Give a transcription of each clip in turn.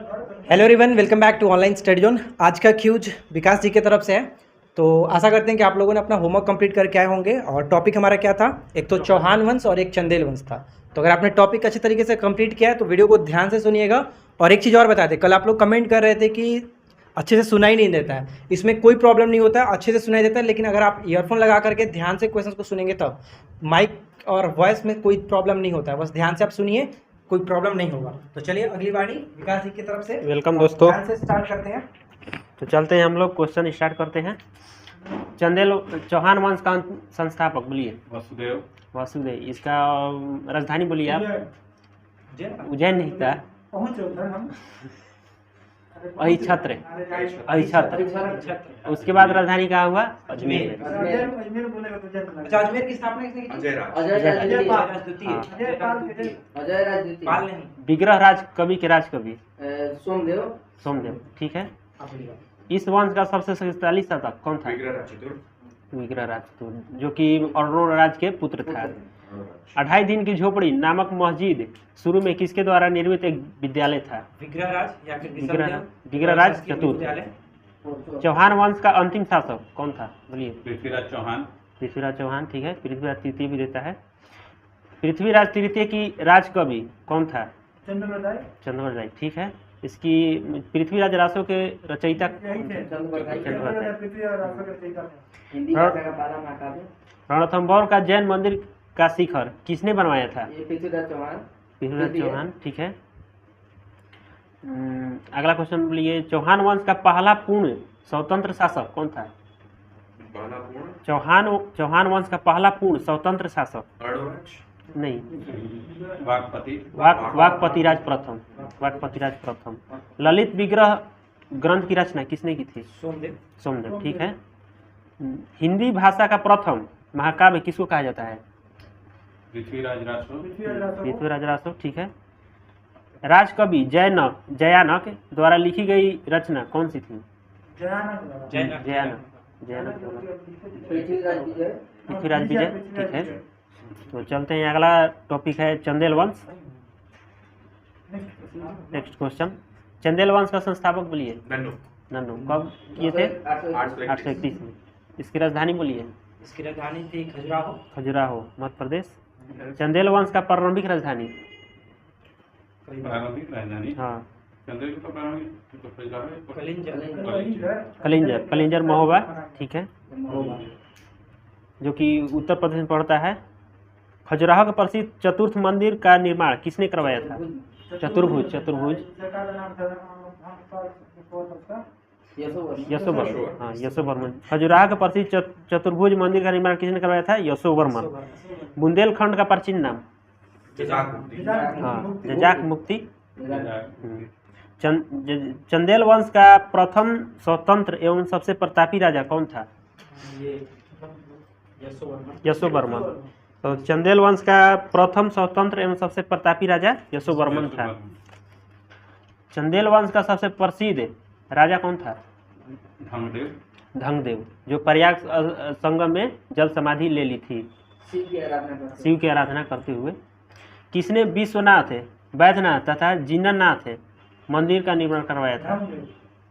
Hello everyone, welcome back to online study zone. आज का cues विकास जी की तरफ से है। तो आशा करते हैं कि आप लोगों ने अपना होमवर्क कंप्लीट करके आए होंगे। और टॉपिक हमारा क्या था? एक तो चौहान वंश और एक चंदेल वंश था। तो अगर आपने टॉपिक अच्छे तरीके से कंप्लीट किया है तो वीडियो को ध्यान से सुनिएगा। और एक चीज़ और बता दें, कल आप लोग कमेंट कर रहे थे कि अच्छे से सुनाई नहीं देता है। इसमें कोई प्रॉब्लम नहीं होता है, अच्छे से सुनाई देता है। लेकिन अगर आप ईयरफोन लगा करके ध्यान से क्वेश्चन को सुनेंगे तब माइक और वॉइस में कोई प्रॉब्लम नहीं होता है। बस ध्यान से आप सुनिए, कोई प्रॉब्लम नहीं होगा। तो चलिए अगली बारी विकास जी की तरफ से वेलकम दोस्तों। ध्यान से स्टार्ट करते हैं। तो चलते हैं, हम लोग क्वेश्चन स्टार्ट करते हैं। चौहान वंश का संस्थापक बोलिए। वसुदेव। वासुदेव। इसका राजधानी बोलिए आप। उज्जैन नहीं था, अहिछत्र। उसके बाद राजधानी कहाँ हुआ? अजमेर। अच्छा, अजमेर की स्थापना किसने की थी? अजय पाल नहीं। विग्रह राज कवि के राज कवि सोमदेव। ठीक है। इस वंश का सबसे शक्तिशाली शासक कौन था? विग्रह राज चतुर्थ, जो कि अरुण राज के पुत्र था। 28 दिन की झोपड़ी नामक मस्जिद शुरू में किसके द्वारा निर्मित एक विद्यालय था? विग्रह राज या फिर विग्रह राज चतुर्थ। चौहान वंश का अंतिम शासक कौन था? बोलिए। पृथ्वीराज चौहान। पृथ्वीराज चौहान, ठीक है। पृथ्वीराज तृतीय भी देता है। पृथ्वीराज तृतीय की राज कवि कौन था? चंद्रवरदाई, ठीक है। इसकी पृथ्वीराज रासो के रचयिता रणथंभौर का जैन मंदिर का शिखर किसने बनवाया था? पृथ्वीराज चौहान, ठीक है। अगला क्वेश्चन बोलिए। चौहान वंश का पहला पूर्ण स्वतंत्र शासक कौन था? चौहान वंश का पहला पूर्ण स्वतंत्र शासक नहीं, वाकपतिराज प्रथम। ललित विग्रह ग्रंथ की रचना किसने की थी? सोमदेव, ठीक है। हिंदी भाषा का प्रथम महाकाव्य किसको कहा जाता है? पृथ्वीराज रासो, ठीक है। राजकवि जयानक द्वारा लिखी गई रचना कौन सी थी? जयानक। पृथ्वीराज विजय, ठीक है। तो चलते हैं, अगला टॉपिक है चंदेल वंश। Next question. चंदेल वंश का संस्थापक बोलिए। नन्नू। कब किए थे? 831 में। इसकी राजधानी बोलिए। इसकी राजधानी थी खजुराहो, मध्य प्रदेश। चंदेल वंश का प्रारंभिक राजधानी? हाँ, कलिंजर महोबा, ठीक है, जो कि उत्तर प्रदेश में पड़ता है। खजुराहो के प्रसिद्ध चतुर्थ मंदिर का निर्माण किसने करवाया था? चतुर्भुज। यशोवर्मन। खजुराहो के प्रसिद्ध चतुर्भुज मंदिर का निर्माण किसने करवाया था? यशोवर्मन। बुंदेलखंड का प्राचीन नाम? जजाक मुक्ति। चंदेल वंश का प्रथम स्वतंत्र एवं सबसे प्रतापी राजा कौन था? यशोवर्मन। तो चंदेल वंश का प्रथम स्वतंत्र एवं सबसे प्रतापी राजा यशोवर्मन था। चंदेल वंश का सबसे प्रसिद्ध राजा कौन था? धंगदेव, जो प्रयाग संगम में जल समाधि ले ली थी शिव की आराधना करते हुए। किसने विश्वनाथ, वैद्यनाथ तथा जिननाथ मंदिर का निर्माण करवाया था?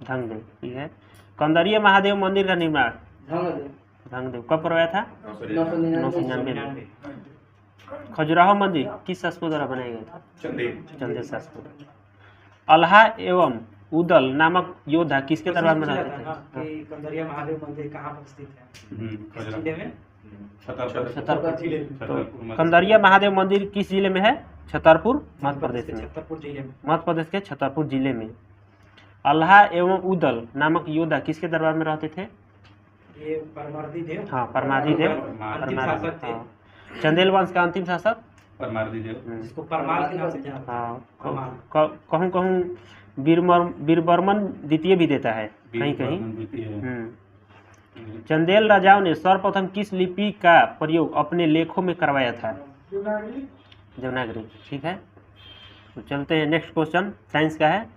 धंगदेव, ठीक है। कंदरिया महादेव मंदिर का निर्माण धंगदेव कब करवाया था? 999 में। खजुराहो मंदिर किस शासकों द्वारा बनाया गया था? चंदेल शासकों। अल्लाह एवं उदल नामक योद्धा किसके दरबार में रहते थे? कंदरिया महादेव मंदिर कहाँ पर स्थित है? छतरपुर। कंदरिया महादेव मंदिर किस जिले में है? छतरपुर, मध्य प्रदेश में। मध्य प्रदेश के छतरपुर जिले में। अल्लाह एवं उदल नामक योद्धा किसके दरबार में रहते थे? ये परमार्दी देव। हाँ, परमार्दी देव। चंदेल वंश का अंतिम शासक परमार्दी देव, जिसको परमार के नाम से जानते हैं। कहूँ वीरवर्मन द्वितीय भी देता है कहीं। चंदेल राजाओं ने सर्वप्रथम किस लिपि का प्रयोग अपने लेखों में करवाया था? देवनागरी, ठीक है। तो चलते हैं, नेक्स्ट क्वेश्चन साइंस का है,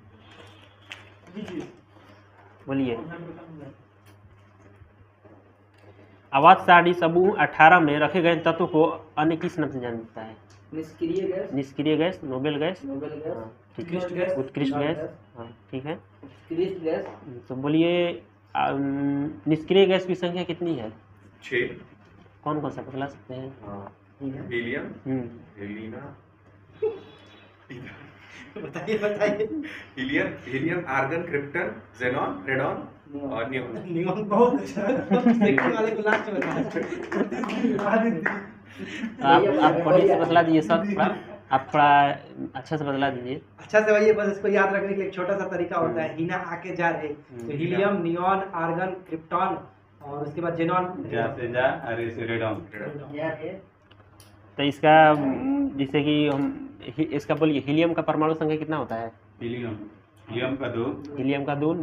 बोलिए। आवाज सारणी समूह 18 में रखे गए तत्व को अन्य किस नाम से जाना जाता है? निष्क्रिय गैस, नोबेल गैस। ठीक उत्कृष्ट है, गैस। उत्कृष्ट गैस। हाँ ठीक है। उत्कृष्ट गैस। तो बोलिए निष्क्रिय गैस की संख्या कितनी है? 6 कौन कौन सा बतला सकते हैं? हीलियम, हम्म, हेलिना, बताइए बताइए। Helium, argon, krypton, xenon, radon और नियोन। नियम बहुत अच्छा सेकंड वाले को लास्ट में आप बढ़िया से बतला दीजिए सर, थोड़ा आप थोड़ा अच्छा से बतला दीजिए। अच्छा से वही है, बस इसको याद रखने के लिए एक छोटा सा तरीका होता है। हीना आके जा रहे, तो हीलियम, नियॉन, आर्गन, क्रिप्टॉन और उसके बाद जेनॉन। जा से जा, अरे से रेडॉन। यार है। तो इसका जैसे कि हम इसका बोलिए हीलियम का परमाणु संख्या कितना होता है? हीलियम का 2, हीलियम का 2,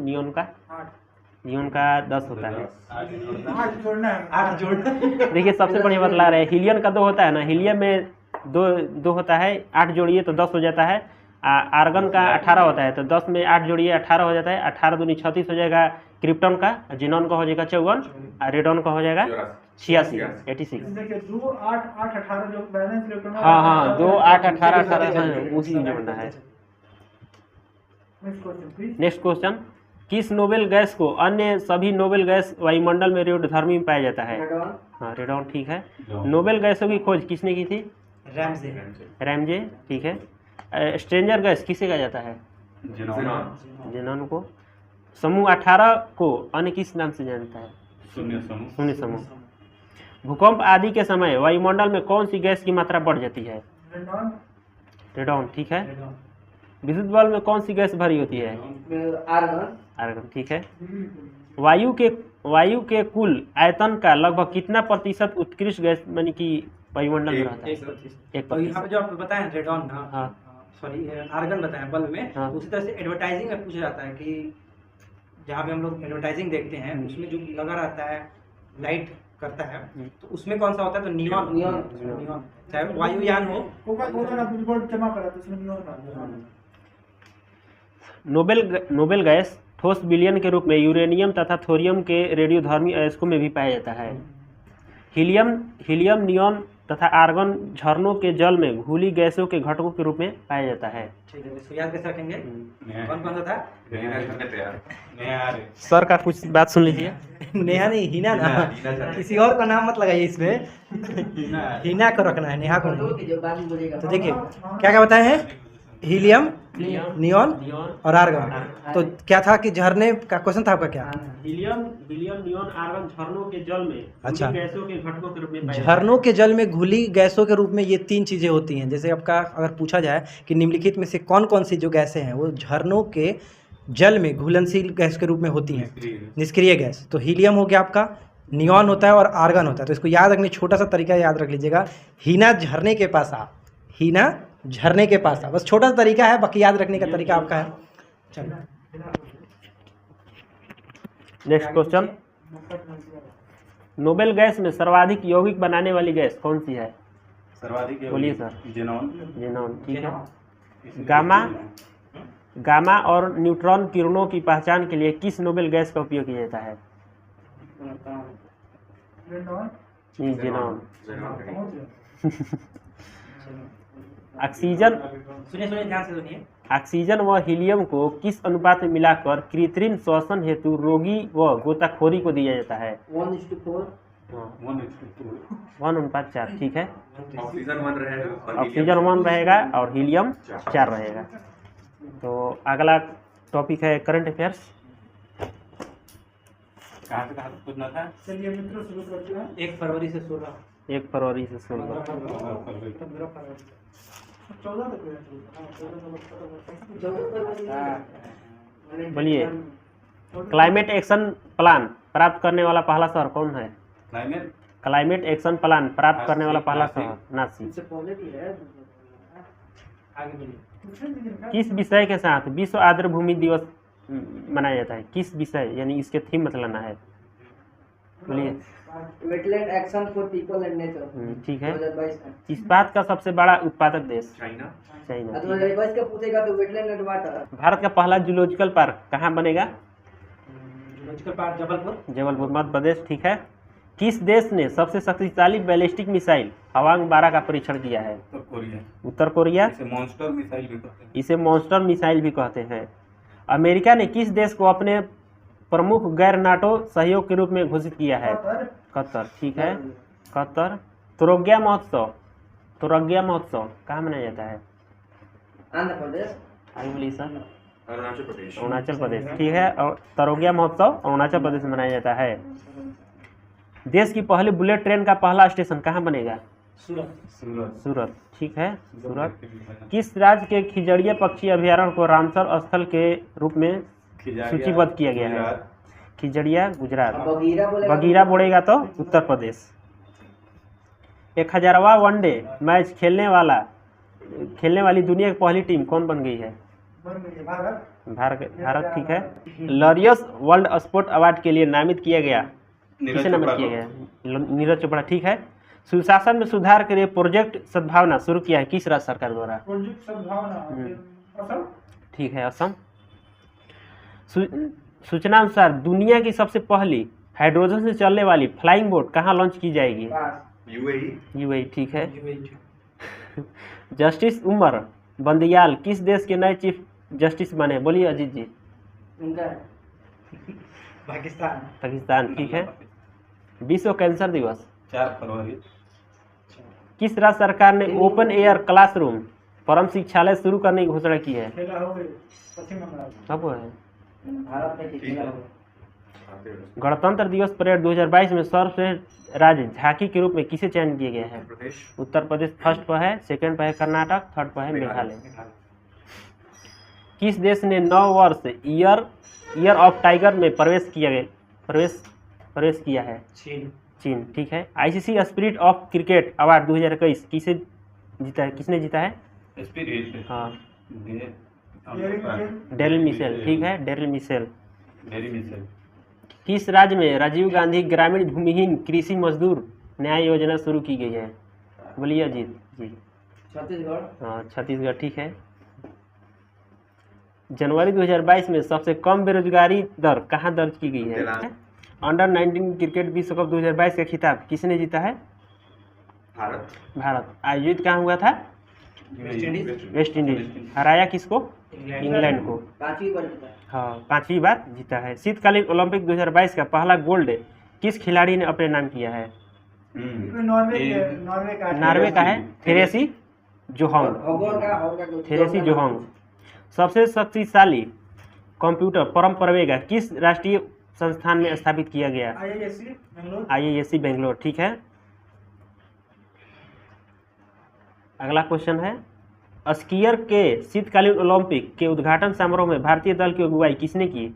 नियॉन का 10 होता है। 8 जोड़ना। देखिए सबसे बढ़िया बतला रहे हैं, हीलियम का 2 होता है ना, हीलियम में दो होता है, 8 जोड़िए तो 10 हो जाता है। आर्गन का 18 होता है, तो 10 में 8 जोड़िए 18 हो जाता है, 18 दूनी 36 हो जाएगा क्रिप्टॉन का, जिनॉन का हो जाएगा 54, रेडॉन का हो जाएगा 86, 86। देखिए 2 8 8 18 जो बैलेंस इलेक्ट्रॉन। हाँ 2 8 18 18 उसी में जोड़ना है। Next question please. Next question, किस नोबेल गैस को अन्य सभी नोबेल गैस वायुमंडल में रेडियोधर्मी में पाया जाता है? रेडॉन। हाँ रेडॉन ठीक है। नोबेल गैसों की खोज किसने की थी? रैमजे। रैमजे ठीक है। स्ट्रेंजर गैस किसे कहा जाता है? जेनॉन। जेनॉन को। समूह 18 को अन्य किस नाम से जानता है? शून्य समूह। शून्य समूह। भूकंप आदि के समय वायुमंडल में कौन सी गैस की मात्रा बढ़ जाती है? रेडॉन। रेडॉन ठीक है। विद्युत बल्ब में कौन सी गैस भरी होती है? आर्गन। आर्गन ठीक है। वायु के कुल आयतन का लगभग कितना प्रतिशत उत्कृष्ट गैस यानी कि वायुमंडल में रहता है? 1%। तो यहाँ पे जो आप बताएं रेडॉन ना, हाँ। सॉरी आर्गन बताएं बल्ब में, हाँ। तो उसी तरह से एडवर्टाइजिंग में पूछा जाता है कि जहाँ पे हम लोग एडवर्टाइजिंग देखते हैं उसमें जो लगा रहता है लाइट करता है, तो उसमें कौन सा होता है? तो नियॉन। नियॉन चाहे वायुयान हो। कोका कोला का बिलबोर्ड जमा करा तो उसमें नियॉन था। नोबेल गैस ठोस विलयन के रूप में यूरेनियम तथा थोरियम के रेडियोधर्मी अयस्कों में भी पाया जाता है। हीलियम, नियॉन तथा आर्गन झरनों के जल में घुली गैसों के घटकों के रूप में पाया जाता है। ठीक है, इसको याद कैसे रखेंगे? कौन कौन सा था? सर का कुछ बात सुन लीजिए। नेहा नहीं, हिना ना, किसी और का नाम मत लगाइए इसमें। हिना को रखना है, नेहा को नहीं। जो बाद में बोलेगा। तो देखिए क्या क्या बताए हैं? हीलियम, नियॉन और आर्गन। तो क्या था कि झरने का क्वेश्चन था आपका क्या? हीलियम, नियॉन, आर्गन झरनों के जल में अच्छा। घुली गैसों के घटकों के रूप में पाया जाता है। झरनों के जल में घुली गैसों के रूप में ये 3 चीज़ें होती हैं। जैसे आपका अगर पूछा जाए कि निम्नलिखित में से कौन कौन सी जो गैसें हैं वो झरनों के जल में घुलनशील गैस के रूप में होती हैं, निष्क्रिय गैस। तो हीलियम हो गया आपका, नियॉन होता है और आर्गन होता है। तो इसको याद रखने छोटा सा तरीका याद रख लीजिएगा, हीना झरने के पास आ, हीना झरने के पास आ, बस छोटा सा तरीका है, बाकी याद रखने का तरीका आपका है। चलो नेक्स्ट क्वेश्चन, नोबेल गैस में सर्वाधिक यौगिक बनाने वाली गैस कौन सी है? सर्वाधिक बोलिए सर। जेनॉन। जेनॉन ठीक है। गामा और न्यूट्रॉन किरणों की पहचान के लिए किस नोबेल गैस का उपयोग किया जाता है? रेडॉन। जेनॉन। ऑक्सीजन, सुनिए ध्यान से सुनिए। ऑक्सीजन व हीलियम को किस अनुपात में मिलाकर कृत्रिम श्वसन हेतु रोगी व गोताखोरी को दिया जाता है? 1:4। 1:4 ठीक है। ऑक्सीजन 1 रहेगा। ऑक्सीजन 1 रहेगा और हीलियम 4 रहेगा। तो अगला टॉपिक है करंट अफेयर्स। कहाँ से पूछना था? चलिए मित्रों शुरू करते हैं। 1 फरवरी से 16। 1 फरवरी से 16। 14 तक बोलिए, क्लाइमेट एक्शन प्लान प्राप्त करने वाला पहला शहर कौन है? क्लाइमेट एक्शन प्लान प्राप्त करने वाला पहला शहर नासिक। इससे पहले भी है। आगे बोलिए। किस विषय के साथ विश्व आर्द्र भूमि दिवस मनाया जाता है? किस विषय यानी इसके थीम बताना है, बोलिए। Wetland action for people and nature. ठीक है। 2022 में। इस्पात का सबसे बड़ा उत्पादक देश? चाइना। चाइना। 2022 का पूछेगा तो वेटलैंड एंड वाटर। भारत का पहला जूलॉजिकल पार्क कहाँ बनेगा? Zoological park Jabalpur. जबलपुर मध्य प्रदेश ठीक है। किस देश ने सबसे शक्तिशाली बैलिस्टिक मिसाइल हवांग 12 का परीक्षण किया है? उत्तर कोरिया। उत्तर कोरिया। इसे मॉन्स्टर मिसाइल भी कहते हैं। इसे मॉन्स्टर मिसाइल भी कहते हैं। अमेरिका ने किस देश को अपने प्रमुख गैर नाटो सहयोग के रूप में घोषित किया है? कतर। ठीक है, कतर। तुरोग्या महोत्सव कहाँ मनाया जाता है? आंध्र प्रदेश। आगे बोलिए सर। अरुणाचल प्रदेश। अरुणाचल प्रदेश। ठीक है, और तरोगिया महोत्सव अरुणाचल प्रदेश में मनाया जाता है। देश की पहली बुलेट ट्रेन का पहला स्टेशन कहाँ बनेगा? सूरत। ठीक है, सूरत। किस राज्य के खिजड़िया पक्षी अभयारण्य को रामसर स्थल के रूप में सूचीबद्ध किया गया है? खिजड़िया गुजरात। बगीरा बोलेगा तो उत्तर प्रदेश। 1000वां वनडे मैच खेलने वाली दुनिया की पहली टीम कौन बन गई है? भारत। ठीक है। लॉरियस वर्ल्ड स्पोर्ट अवार्ड के लिए नामित किया गया, किसे नामित किया गया? नीरज चोपड़ा। ठीक है। सुशासन में सुधार के लिए प्रोजेक्ट सद्भावना शुरू किया है किस राज्य सरकार द्वारा? प्रोजेक्ट सद्भावना असम। ठीक है, असम। सूचना अनुसार दुनिया की सबसे पहली हाइड्रोजन से चलने वाली फ्लाइंग बोट कहाँ लॉन्च की जाएगी? यूएई। ठीक है। जस्टिस उमर बंदियाल किस देश के नए चीफ जस्टिस बने? बोलिए अजीत जी। पाकिस्तान। ठीक है। विश्व कैंसर दिवस 4 फरवरी। किस राज्य सरकार ने ओपन एयर क्लासरूम परम शिक्षालय शुरू करने की घोषणा की है? खेला हो गए पश्चिम बंगाल। कब है? भारत में कितना गणतंत्र दिवस परेड 2022 में सर्वश्रेष्ठ राज्य झांकी के रूप में किसे चयन किया गया है? उत्तर प्रदेश फर्स्ट पर है, सेकंड पर है कर्नाटक, थर्ड पर है मेघालय। किस देश ने 9 वर्ष ईयर ऑफ टाइगर में प्रवेश किया है? चीन। ठीक है। ICC spirit of cricket award 2021 किसने जीता है? स्पिरिट। हाँ, डेरिल मिशेल। ठीक है, डेरिल मिशेल। किस राज्य में राजीव गांधी ग्रामीण भूमिहीन कृषि मजदूर न्याय योजना शुरू की गई है? बोलिए अजीत जी। छत्तीसगढ़। हाँ, छत्तीसगढ़। ठीक है। जनवरी 2022 में सबसे कम बेरोजगारी दर कहाँ दर्ज की गई है? अंडर 19 क्रिकेट विश्व कप 2022 का खिताब किसने जीता है? भारत। आयोजित कहाँ हुआ था? West Indies. हराया किसको? इंग्लैंड को। 5वीं बार जीता। हाँ, 5वीं बार जीता है। शीतकालीन ओलंपिक 2022 का पहला गोल्ड किस खिलाड़ी ने अपने नाम किया है? नॉर्वे का है थेरेसी जोहोंग। सबसे शक्तिशाली कंप्यूटर परम प्रवेगा किस राष्ट्रीय संस्थान में स्थापित किया गया? IISc बेंगलोर। ठीक है। अगला क्वेश्चन है, स्कीयर के शीतकालीन ओलंपिक के उद्घाटन समारोह में भारतीय दल की अगुवाई किसने की?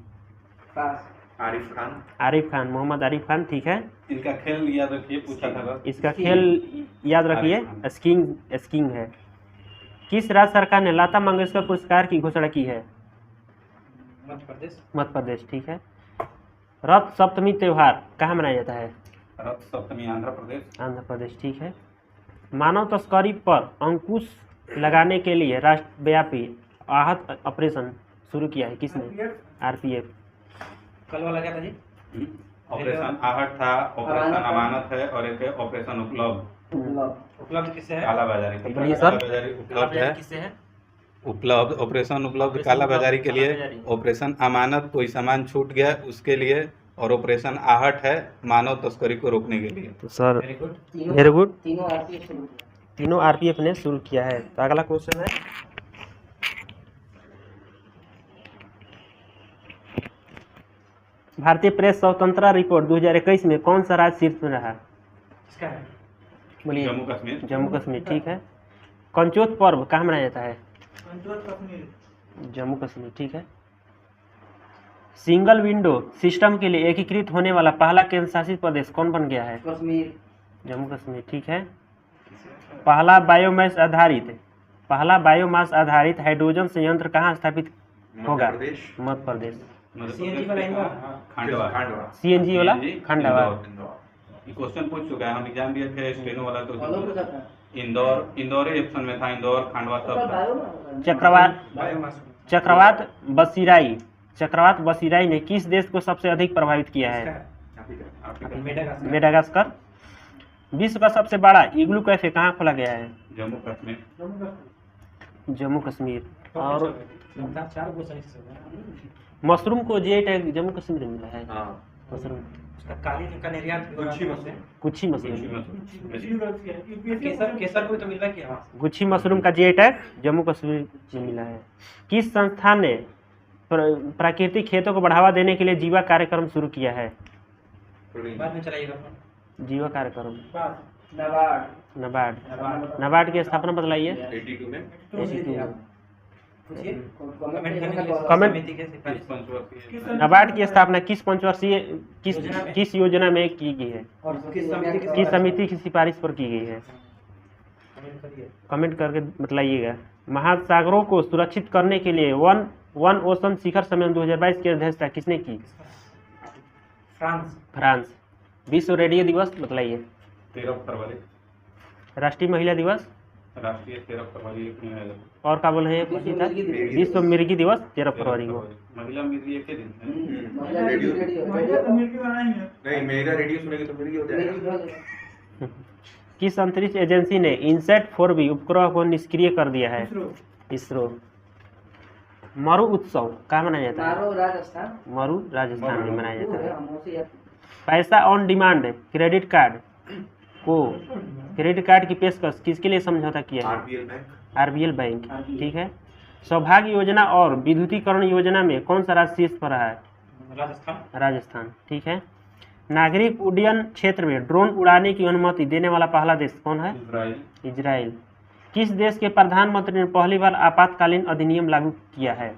आरिफ खान। मोहम्मद आरिफ खान। ठीक है। इनका खेल याद रखिए, पूछा था। इसका खेल याद रखिए, स्कीइंग है। किस राज्य सरकार ने लता मंगेशकर पुरस्कार की घोषणा की है? मध्य प्रदेश। ठीक है। रथ सप्तमी त्योहार कहाँ मनाया जाता है? रथ सप्तमी आंध्र प्रदेश। ठीक है। मानव तस्करी पर अंकुश लगाने के लिए राष्ट्रव्यापी आहत ऑपरेशन शुरू किया है किसने? आरपीएफ। कल वाला क्या था जी? ऑपरेशन आहट था, ऑपरेशन अमानत है, और एक है ऑपरेशन उपलब्ध किससे है? कालाबाजारी। उपलब्ध है किससे है? उपलब्ध कालाबाजारी के लिए। ऑपरेशन अमानत कोई सामान छूट गया उसके लिए, और ऑपरेशन आहट है मानव तस्करी को रोकने के लिए। तो सर वेरी गुड। तीनों आरपीएफ ने शुरू किया है। तो अगला क्वेश्चन है, भारतीय प्रेस स्वतंत्रता रिपोर्ट 2021 में कौन सा राज्य शीर्ष में रहा? बोलिए। जम्मू कश्मीर। ठीक है। कंचोत पर्व कहाँ मनाया जाता है? जम्मू कश्मीर। ठीक है। सिंगल विंडो सिस्टम के लिए एकीकृत होने वाला पहला केंद्र शासित प्रदेश कौन बन गया है? जम्मू कश्मीर। ठीक है। पहला बायोमास आधारित हाइड्रोजन संयंत्र कहाँ स्थापित होगा? मध्य प्रदेश। सीएनजी वाला खंडवा। क्वेश्चन पूछ चुका है, हम एग्जाम दिए थे स्टेनो वाला। तो इंदौर ऑप्शन में था, इंदौर खंडवा सब। चक्रवात बसीराई ने किस देश को सबसे अधिक प्रभावित किया है? मेडागास्कर। विश्व का सबसे बड़ा इग्लू कैफे कहाँ खोला गया है? जम्मू कश्मीर। जम्मू कश्मीर। और 4 गो सही से मशरूम को जीआई टैग जम्मू कश्मीर में मिला है। मशरूम उसका कालीन का निर्यात भी हो रहा है उससे। गुच्छी मशरूम। केसर को भी तो मिल रहा है कि हाँ। गुच्छी मशरूम का जीआई टैग जम्मू कश्मीर में मिला है। किस संस्था ने प्राकृतिक खेतों को बढ़ावा देने के लिए जीवा कार्यक्रम शुरू किया है? बाद में चलाइएगा। जीवा कार्यक्रम। नबार्ड। नबार्ड की स्थापना बतलाइए। 82 में। 82 में। पूछिए। कमेंट करने के कमेंट। समिति के सिफारिश नबार्ड की स्थापना किस पंचवर्षीय किस योजना में की गई है? और किस समिति के किस समिति की सिफारिश पर की गई है? कमेंट करके बतलाइएगा। महासागरों को सुरक्षित करने के लिए वन ओशन शिखर सम्मेलन 2022 की अध्यक्षता किसने की? फ्रांस। विश्व रेडियो दिवस बतलाइए। 13 फरवरी। राष्ट्रीय महिला दिवस। राष्ट्रीय 13 फरवरी। और क्या बोले हैं? विश्व मिर्गी दिवस 13 फरवरी को। महिला मिर्गी एक ही दिन है। रेडियो महिला तो मिर्गी बनाई है। नहीं, मेरा रेडियो सुनेगी तो मिर्गी हो जाएगा। किस अंतरिक्ष एजेंसी ने इनसैट 4B उपग्रह को निष्क्रिय कर दिया है? इसरो। मरु उत्सव कहाँ मनाया जाता है? राजस्थान। मरु राजस्थान में मनाया जाता है। हमसे पैसा ऑन डिमांड क्रेडिट कार्ड को क्रेडिट कार्ड की पेशकश किसके लिए समझौता किया है? RBL bank. ठीक है। सौभाग्य योजना और विद्युतीकरण योजना में कौन सा राज्य शीर्ष पर रहा है? राजस्थान। ठीक है। नागरिक उड्डयन क्षेत्र में ड्रोन उड़ाने की अनुमति देने वाला पहला देश कौन है? इजराइल। किस देश के प्रधानमंत्री ने पहली बार आपातकालीन अधिनियम लागू किया है?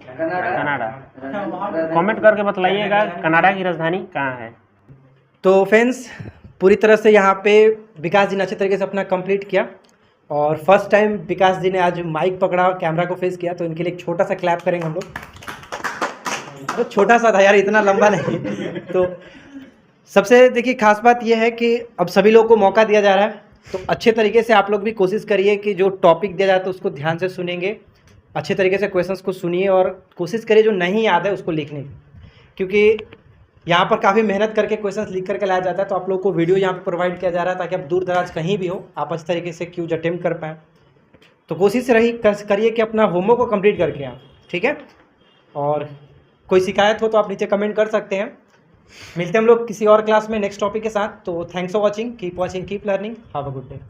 कनाडा। कमेंट करके बतलाइएगा कनाडा की राजधानी कहाँ है? तो फ्रेंड्स पूरी तरह से यहाँ पे विकास जी ने अच्छे तरीके से अपना कंप्लीट किया और फर्स्ट टाइम विकास जी ने आज माइक पकड़ा और कैमरा को फेस किया, तो इनके लिए एक छोटा सा क्लैप करेंगे हम लोग। तो छोटा सा था यार, इतना लंबा नहीं। तो सबसे देखिए खास बात यह है कि अब सभी लोगों को मौका दिया जा रहा है, तो अच्छे तरीके से आप लोग भी कोशिश करिए कि जो टॉपिक दिया जाता है उसको ध्यान से सुनेंगे, अच्छे तरीके से क्वेश्चंस को सुनिए और कोशिश करिए जो नहीं याद है उसको लिखने की, क्योंकि यहाँ पर काफ़ी मेहनत करके क्वेश्चंस लिख करके लाया जाता है। तो आप लोगों को वीडियो यहाँ पे प्रोवाइड किया जा रहा है ताकि आप दूर दराज कहीं भी हो आप अच्छे तरीके से क्यूज अटेम्प्ट कर पाएँ। तो कोशिश करिए कि अपना होमवर्क को कंप्लीट करके आए, ठीक है। और कोई शिकायत हो तो आप नीचे कमेंट कर सकते हैं। मिलते हैं हम लोग किसी और क्लास में नेक्स्ट टॉपिक के साथ। तो thanks for watching, keep watching, keep learning, have a good day.